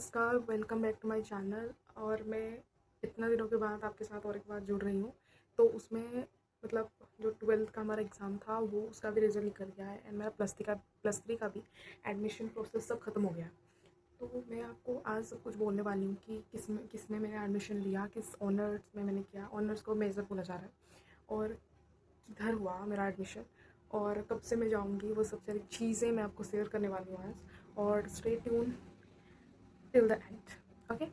नमस्कार, welcome back to my channel. और मैं इतना दिनों के बाद आपके साथ और एक बार जुड़ रही हूँ। तो उसमें मतलब जो 12th का हमारा एग्ज़ाम था वो उसका भी रिज़ल्ट निकल गया है एंड मेरा प्लस थ्री का भी एडमिशन प्रोसेस सब ख़त्म हो गया है। तो मैं आपको आज सब कुछ बोलने वाली हूँ कि किस में मैंने एडमिशन लिया, किस ऑनर्स में मैंने किया, ऑनर्स को मेजर बोला जा रहा है, और किधर हुआ मेरा एडमिशन और कब से मैं जाऊँगी, वो सब सारी चीज़ें मैं आपको शेयर करने वाली हूँ आज। और stay tune till the end. Okay,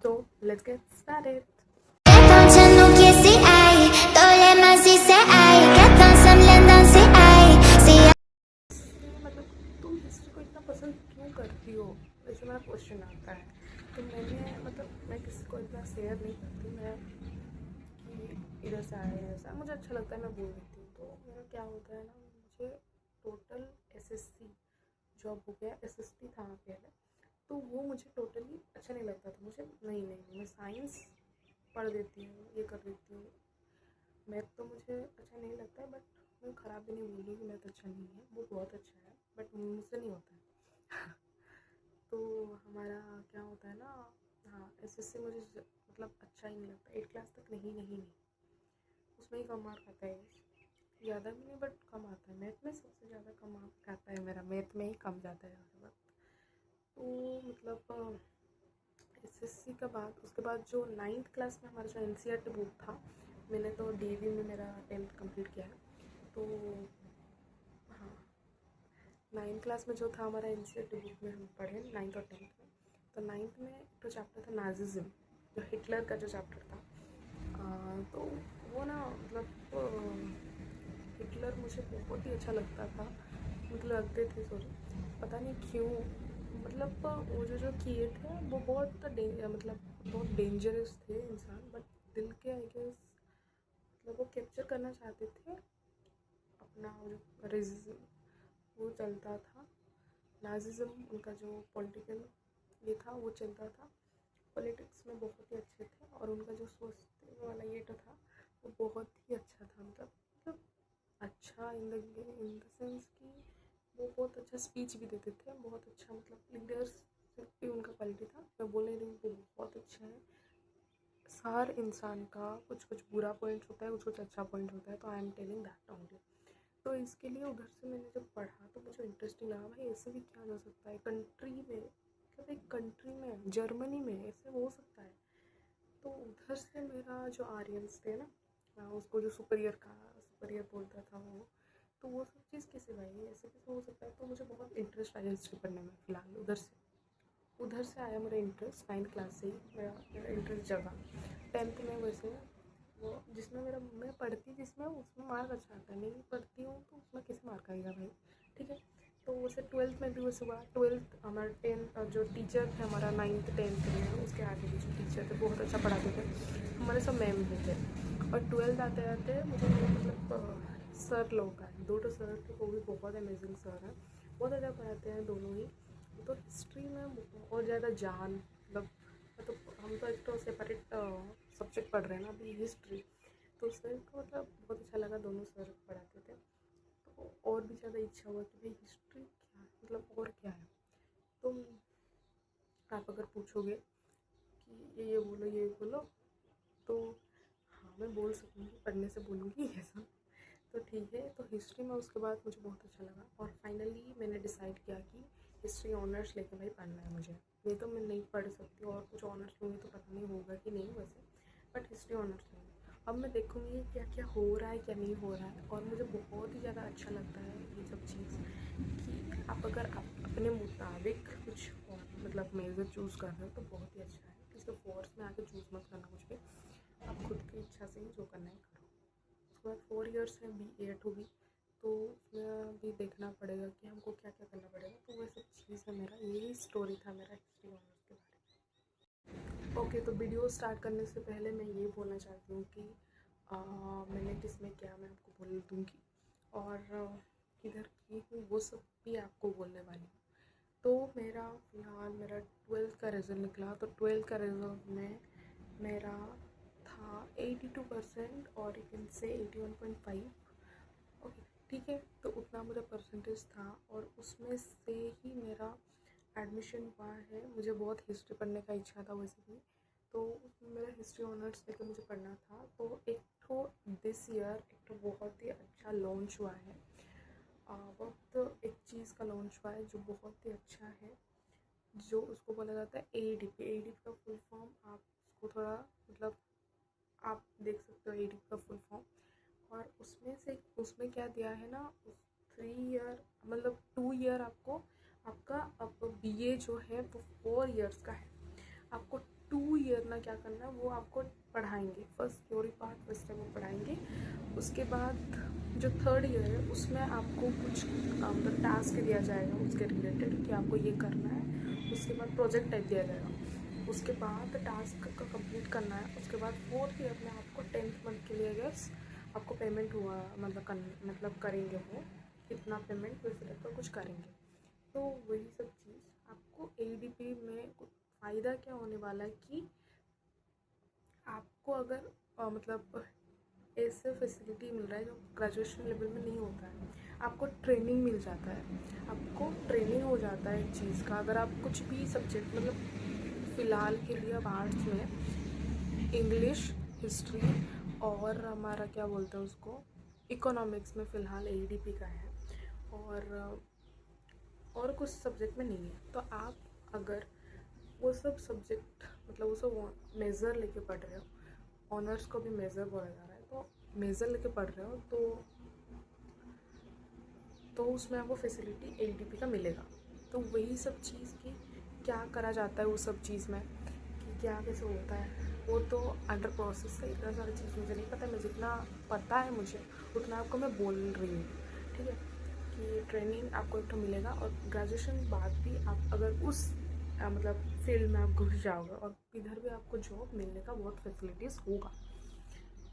so let's get started. Concha no que si hay, tole más si se hay, que tan lendan si hay, si मतलब तुम हिस्ट्री को इतना पसंद क्यों करती हो, ऐसे मेरा क्वेश्चन आता है। तो मैं किसी को इतना शेयर नहीं करती, मैं कि इधर से आया इधर से मुझे अच्छा लगता है, मैं बोल देती हूँ। तो मेरा क्या होता है ना, मुझे टोटल एसएससी जॉब हो गया, एसएसटी था पहले, तो वो मुझे टोटली अच्छा नहीं लगता था। मुझे नहीं मैं साइंस पढ़ देती हूँ, ये कर देती हूँ। मैथ तो मुझे अच्छा नहीं लगता है, बट मैं ख़राब भी नहीं बोलूँगी कि मैथ अच्छा नहीं है, वो बहुत अच्छा है, बट मुझसे नहीं होता है। तो हमारा क्या होता है ना, हाँ एसएससी मुझे मतलब अच्छा ही नहीं लगता। 8 क्लास तक नहीं, उसमें ही कम मार्क आता है, ज़्यादा भी नहीं बट कम आता है। मैथ में सबसे ज़्यादा कम मार्क आता है मेरा, मैथ में ही कम जाता है हर वक्त। तो मतलब एसएससी का बाद उसके बाद जो 9th क्लास में हमारा जो एनसीईआरटी बुक था, मैंने तो डीवी में मेरा 10th कंप्लीट किया है। तो हाँ, 9th क्लास में जो था हमारा एनसीईआरटी बुक में हम पढ़े 9th और 10th में। तो 9th में तो चैप्टर था नाजिज़्म, जो हिटलर का जो चैप्टर था। तो वो ना मतलब हिटलर मुझे बहुत ही अच्छा लगता था, मतलब लगते थे, सॉरी, पता नहीं क्यों। मतलब वो जो किए थे वो मतलब बहुत डेंजरस थे इंसान, बट दिल के आई गेस मतलब वो कैप्चर करना चाहते थे अपना वो जो रेजिज्म वो चलता था। नाजिज्म उनका जो पॉलिटिकल ये था वो चलता था, पॉलिटिक्स में बहुत ही अच्छे थे, और उनका जो सोचने वाला ये तो था वो बहुत ही अच्छा था। मतलब अच्छा इन द सेंस कि वो बहुत अच्छा स्पीच भी देते थे, बहुत अच्छा मतलब लीडरशिप भी उनका क्वालिटी था। मैं बोल नहीं रही हूँ वो बहुत अच्छे हैं। हर इंसान का कुछ कुछ बुरा पॉइंट होता है, कुछ कुछ अच्छा पॉइंट होता है, तो I am telling that only. तो इसके लिए उधर से मैंने जब पढ़ा तो मुझे इंटरेस्टिंग लगा, भाई ऐसे भी क्या हो सकता है कंट्री में, मतलब एक कंट्री में जर्मनी में ऐसे हो सकता है। तो उधर से मेरा जो आर्यंस थे ना, उसको जो सुपरियर बोलता था वो, तो वो सब चीज़ कैसे भाई ऐसे कैसे हो सकता है। तो मुझे बहुत इंटरेस्ट आया हिस्ट्री पढ़ने में। फ़िलहाल उधर से आया मेरा इंटरेस्ट। 9th क्लास से ही मेरा इंटरेस्ट जगा। 10th में वैसे वो जिसमें मेरा मैं पढ़ती जिसमें उसमें मार्क अच्छा आता है, नहीं पढ़ती हूँ तो उसमें कैसे मार्क आएगा भाई, ठीक है। तो वैसे 12th में भी वैसे हुआ। 12th हमारा 10 जो टीचर थे हमारा 9th 10th में, उसके आगे भी जो टीचर थे बहुत अच्छा पढ़ाते थे, हमारे सब मैम भी थे। और 12th आते आते मुझे मतलब सर लोग आए, 2 सर थे, वो भी बहुत अमेजिंग सर हैं, बहुत अच्छा पढ़ाते हैं दोनों ही। तो हिस्ट्री में और ज़्यादा जान मतलब हम तो एक तो सेपरेट सब्जेक्ट पढ़ रहे हैं ना अभी, हिस्ट्री। तो सर को मतलब बहुत अच्छा लगा, दोनों सर पढ़ाते थे। तो और भी ज़्यादा इच्छा हुआ कि भाई हिस्ट्री क्या है, मतलब और क्या है। तो आप अगर पूछोगे कि ये बोलो तो हाँ मैं बोल सकूँगी, पढ़ने से बोलूँगी ऐसा। तो ठीक है, तो हिस्ट्री में उसके बाद मुझे बहुत अच्छा लगा, और फाइनली मैंने डिसाइड किया कि हिस्ट्री ऑनर्स लेके भाई पढ़ना है मुझे। नहीं तो मैं नहीं पढ़ सकती, और कुछ ऑनर्स लूँगी तो पता नहीं होगा कि नहीं वैसे, बट हिस्ट्री ऑनर्स लूँगी। अब मैं देखूँगी क्या क्या हो रहा है क्या नहीं हो रहा है, और मुझे बहुत ही ज़्यादा अच्छा लगता है ये सब चीज़ कि आप अपने मुताबिक कुछ और मतलब मेजर चूज़ कर रहे हो तो बहुत ही अच्छा है। किसी फोर्स में आके चूज़ मत करना कुछ भी, आप खुद की इच्छा से ही जो करना है करो। उसके बाद 4 इयर्स में B.Ed होगी, तो उसमें भी देखना पड़ेगा कि हमको क्या क्या करना पड़ेगा। तो वह सब चीज़ है, मेरा यही स्टोरी था मेरा हिस्ट्री ऑनर्स के बारे में। ओके, तो वीडियो स्टार्ट करने से पहले मैं ये बोलना चाहती हूँ कि मैंने किसमें क्या मैं आपको बोल दूँगी, और किधर की हूँ वो सब भी आपको बोलने वाली हूँ। तो फ़िलहाल मेरा 12th का रिज़ल्ट निकला, तो 12th का रिज़ल्ट में मेरा था 82%, और यू कैन से 81.5। ओके ठीक है, तो उतना मेरा परसेंटेज था, और उसमें से ही मेरा एडमिशन हुआ है, मुझे बहुत हिस्ट्री पढ़ने का इच्छा था बेसिकली, तो उसमें मेरा हिस्ट्री ऑनर्स लेकर मुझे पढ़ना था। तो एक तो दिस ईयर एक तो बहुत ही अच्छा लॉन्च हुआ है, बहुत एक चीज़ का लॉन्च हुआ है जो बहुत ही अच्छा है, जो उसको बोला जाता है AEDP। AEDP का फुल फॉर्म आप उसको थोड़ा मतलब आप देख सकते हो, AEDP का फुल फॉर्म। और उसमें क्या दिया है ना, 3 ईयर मतलब 2 ईयर आपका अब BA जो है वो 4 ईयर्स का है। आपको 2 ईयर ना क्या करना है, वो आपको पढ़ाएंगे। First theory part first time वो पढ़ाएंगे। उसके बाद जो 3rd ईयर है उसमें आपको कुछ मतलब टास्क दिया जाएगा उसके रिलेटेड कि आपको ये करना है। उसके बाद प्रोजेक्ट टाइप दिया जाएगा। उसके बाद टास्क का कंप्लीट करना है। उसके बाद 4th ईयर में आपको 10th मंथ के लिए गेस आपको पेमेंट हुआ मतलब करेंगे वो कितना पेमेंट वैसे टाइप का कुछ करेंगे। तो वही सब चीज़ आपको AEDP में फ़ायदा क्या होने वाला है कि आपको अगर मतलब ऐसे फैसिलिटी मिल रहा है जो ग्रेजुएशन लेवल में नहीं होता है। आपको ट्रेनिंग मिल जाता है, आपको ट्रेनिंग हो जाता है एक चीज़ का। अगर आप कुछ भी सब्जेक्ट मतलब फ़िलहाल के लिए अब आर्ट्स में इंग्लिश, हिस्ट्री और हमारा क्या बोलते हैं उसको इकोनॉमिक्स में फ़िलहाल AEDP का है, और कुछ सब्जेक्ट में नहीं है। तो आप अगर वो सब सब्जेक्ट मतलब वो सब मेज़र लेके पढ़ रहे हो, ऑनर्स को भी मेज़र बोला जा रहा है, तो मेज़र लेके पढ़ रहे हो तो उसमें आपको फैसिलिटी AEDP का मिलेगा। तो वही सब चीज़ की क्या करा जाता है वो सब चीज़ में कि क्या कैसे होता है वो तो अंडर प्रोसेस है। इतना सारी चीज़ मुझे नहीं पता, मैं जितना पता है मुझे उतना आपको मैं बोल रही हूँ, ठीक है। कि ट्रेनिंग आपको एक तो मिलेगा और ग्रेजुएशन बाद भी आप अगर उस मतलब फील्ड में आप घुस जाओगे और इधर भी आपको जॉब मिलने का बहुत फैसिलिटीज़ होगा।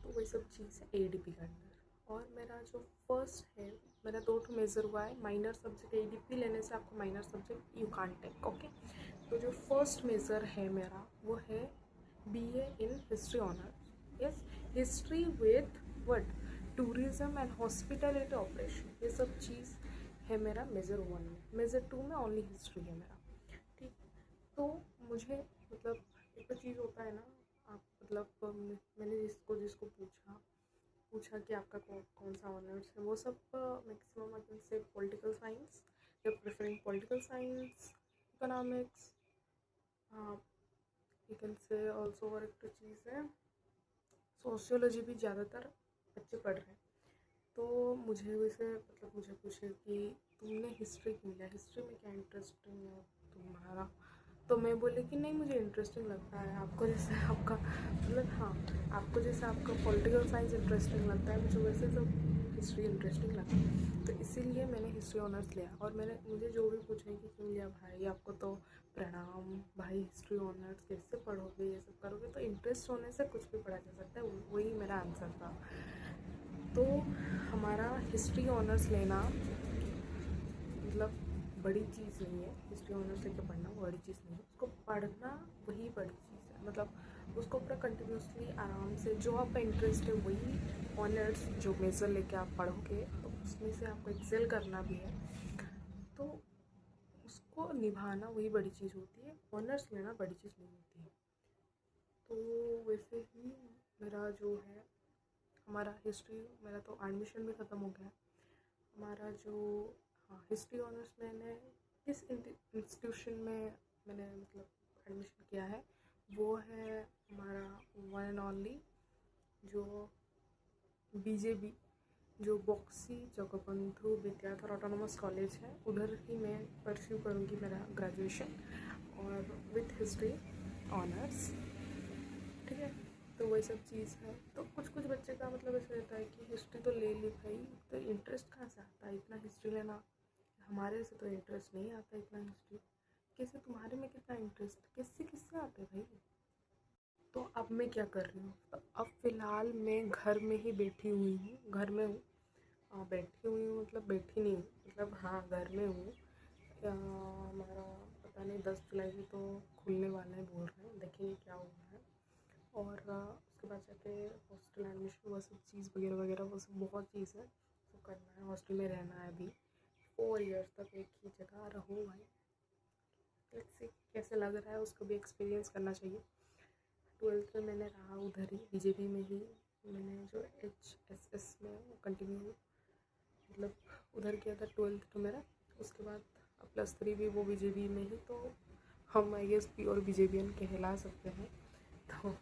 तो वही सब चीज़ है AEDP के अंदर। और मेरा जो फर्स्ट है, मेरा 2 मेजर हुआ है। माइनर सब्जेक्ट AEDP लेने से आपको minor subject you can't take, okay. तो जो फर्स्ट मेजर है मेरा वो है BA in history honours. Yes, history with what tourism and hospitality operation, ये सब चीज़ है मेरा मेजर 1 में। मेजर 2 में ओनली हिस्ट्री है मेरा, ठीक। तो मुझे मतलब एक तो चीज़ होता है ना, आप मतलब मैंने जिसको पूछा कि आपका कौन सा ऑनर्स है, वो सब maximum I can say political science या preferring political science, economics, you can say also. और एक तो चीज़ है सोशियोलॉजी भी ज़्यादातर बच्चे पढ़ रहे हैं। तो मुझे वैसे मतलब मुझे पूछे कि तुमने हिस्ट्री क्यों लिया, हिस्ट्री में क्या इंटरेस्टिंग है तुम्हारा। तो मैं बोली कि नहीं मुझे इंटरेस्टिंग लगता है, आपको जैसे आपका मतलब हाँ आपको जैसे आपका पॉलिटिकल साइंस इंटरेस्टिंग लगता है, मुझे वैसे तो हिस्ट्री इंटरेस्टिंग लगता है। तो इसीलिए मैंने हिस्ट्री ऑनर्स लिया। और मुझे जो भी पूछे कि क्यों लिया भाई, आपको तो प्रणाम भाई, हिस्ट्री ऑनर्स कैसे पढ़ोगे, ये सब करोगे, तो इंटरेस्ट होने से कुछ भी पढ़ा जा सकता है, वही मेरा आंसर था। तो हमारा हिस्ट्री ऑनर्स लेना मतलब बड़ी चीज़ नहीं है। हिस्ट्री ऑनर्स लेके पढ़ना बड़ी चीज़ नहीं है, उसको पढ़ना वही बड़ी चीज़ है। मतलब उसको पूरा कंटिन्यूसली आराम से जो आपका इंटरेस्ट है वही ऑनर्स जो मेजर लेके आप पढ़ोगे तो उसमें से आपको एक्सेल करना भी है, तो उसको निभाना वही बड़ी चीज़ होती है। ऑनर्स लेना बड़ी चीज़ नहीं होती है। तो वैसे ही मेरा जो है हमारा हिस्ट्री, मेरा तो एडमिशन भी ख़त्म हो गया। हमारा जो हिस्ट्री ऑनर्स मैंने किस इंस्टीट्यूशन में मैंने मतलब एडमिशन किया है, वो है हमारा वन एंड ओनली जो BJB, जो बॉक्सी जगबंधु विद्याधर ऑटोनोमस कॉलेज है, उधर ही मैं परस्यू करूँगी मेरा ग्रेजुएशन और विथ हिस्ट्री ऑनर्स, ठीक है। तो वही सब चीज़ है। तो कुछ कुछ बच्चे का मतलब ऐसा रहता है कि हिस्ट्री तो ले ली भाई, तो इंटरेस्ट कहाँ से आता है इतना हिस्ट्री लेना, हमारे से तो इंटरेस्ट नहीं आता इतना हिस्ट्री। कैसे तुम्हारे में कितना इंटरेस्ट किससे किससे आता है भाई। तो अब मैं क्या कर रही हूँ, तो अब फ़िलहाल मैं घर में ही बैठी हुई हूँ, घर में हूँ। बैठी हुई हूँ मतलब बैठी नहीं हूँ, मतलब हाँ घर में हूँ। हमारा पता नहीं 10 जुलाई से तो खुलने वाला है बोल रहे हैं, देखेंगे क्या हुआ है। और उसके बाद जाके हॉस्टल एडमिशन वो सब चीज़ वगैरह वगैरह वो सब बहुत चीज़ है, सब करना है। हॉस्टल में रहना है अभी 4 ईयर्स तक, एक ही जगह रहो भाई। लेट्स सी कैसे लग रहा है, उसको भी एक्सपीरियंस करना चाहिए। 12th में मैंने रहा उधर ही बीजेपी में ही, मैंने जो HSS में कंटिन्यू मतलब उधर किया था 12th तो मेरा। उसके बाद +3 भी वो बीजेपी में ही, तो हम आई गेस प्योर बीजेपीएन कहला सकते हैं। तो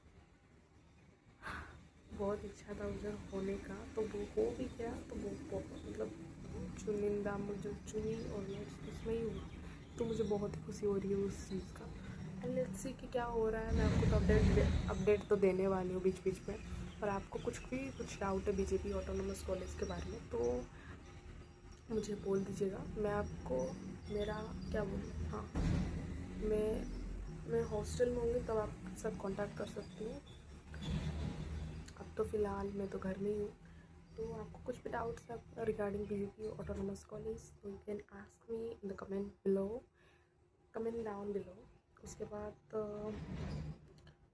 बहुत इच्छा था उधर होने का, तो वो हो भी गया। तो वो बहुत मतलब चुनिंदा मुझे चुनी और मैं उसमें ही हूँ, तो मुझे बहुत ही खुशी हो रही है उस चीज़ का। एंड लेट्स सी कि क्या हो रहा है। मैं आपको तो अपडेट तो देने वाली हूँ बीच बीच में। और आपको कुछ डाउट है बीजेपी ऑटोनोमस कॉलेज के बारे में तो मुझे बोल दीजिएगा। मैं आपको मेरा क्या बोलूँ, हाँ मैं हॉस्टल में होंगी तब आपके साथ कांटेक्ट कर सकती हूँ। अब तो फ़िलहाल मैं तो घर में ही हूँ। तो आपको कुछ भी डाउट्स है रिगार्डिंग बीजेपी ऑटोनोमस कॉलेज तो you can ask me in the comment down below. उसके बाद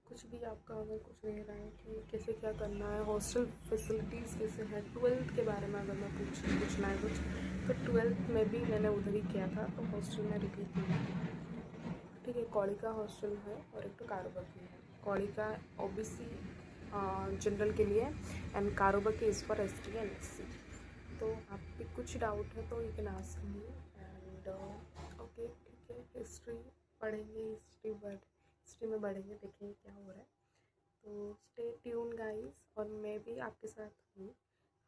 कुछ भी आपका अगर कुछ रह रहा है कि कैसे क्या करना है, हॉस्टल फैसिलिटीज़ कैसे हैं, 12th के बारे में अगर मैं पूछना है कुछ, तो 12th में भी मैंने उधर ही किया था, तो हॉस्टल में रुकी थी। ठीक है, कौड़ी का हॉस्टल है और एक तो कारोबाकी है। कौड़ी का OBC जनरल के लिए एंड कारोबाकी is for ST and SC। तो आप भी कुछ डाउट है तो you can ask me and okay ठीक है। हिस्ट्री पढ़ेंगे, हिस्ट्री में बढ़ेंगे, देखेंगे क्या हो रहा है। तो स्टे ट्यून गाइस, और मैं भी आपके साथ हूँ।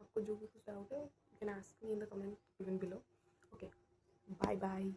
आपको जो भी कुछ डाउट है you can ask me in the comment given below. Okay, bye bye.